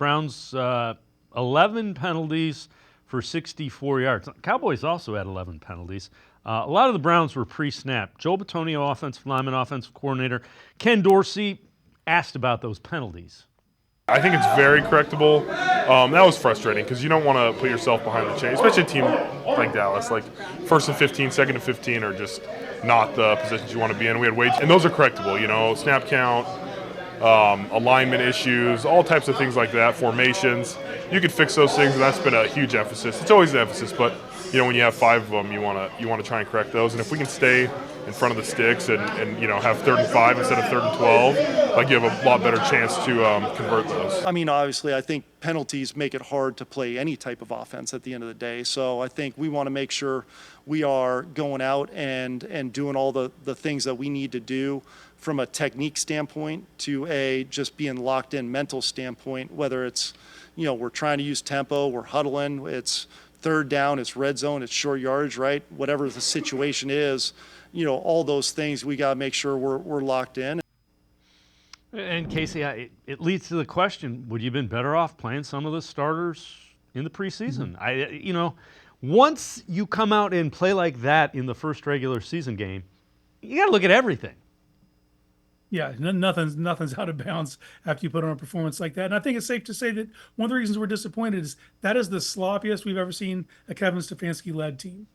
Browns 11 penalties for 64 yards. Cowboys also had 11 penalties. A lot of the Browns were pre-snap. Joe Bitonio, offensive lineman, offensive coordinator. Ken Dorsey asked about those penalties. I think it's very correctable. That was frustrating because you don't want to put yourself behind the chain, especially a team like Dallas. Like first and 15, second and 15 are just not the positions you want to be in. We had and those are correctable. Snap count, alignment issues, all types of things like that. Formations, you could fix those things, and that's been a huge emphasis. It's always an emphasis, but when you have 5 of them, you want to try and correct those. And if we can stay in front of the sticks and have 3rd and 5 instead of 3rd and 12, you have a lot better chance to convert those. I mean, obviously, I think penalties make it hard to play any type of offense at the end of the day. So I think we want to make sure we are going out and doing all the things that we need to do from a technique standpoint to just being locked in mental standpoint, whether it's, we're trying to use tempo, we're huddling, it's 3rd down, it's red zone, it's short yardage, right? Whatever the situation is, all those things we got to make sure we're locked in. And Casey, it leads to the question: would you have been better off playing some of the starters in the preseason? Once you come out and play like that in the first regular season game, you got to look at everything. Yeah, nothing's out of bounds after you put on a performance like that. And I think it's safe to say that one of the reasons we're disappointed is that is the sloppiest we've ever seen a Kevin Stefanski-led team.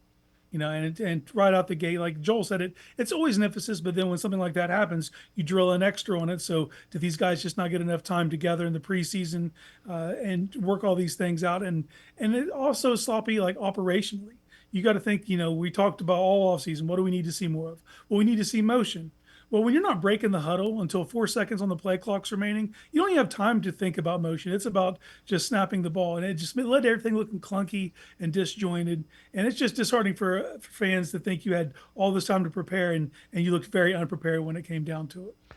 And right out the gate, like Joel said, it's always an emphasis, but then when something like that happens, you drill an extra on it. So did these guys just not get enough time together in the preseason and work all these things out? And it also sloppy, like operationally. You got to think, we talked about all offseason. What do we need to see more of? Well, we need to see motion. Well, when you're not breaking the huddle until 4 seconds on the play clock's remaining, you don't even have time to think about motion. It's about just snapping the ball. And it just led to everything looking clunky and disjointed. And it's just disheartening for fans to think you had all this time to prepare and you looked very unprepared when it came down to it.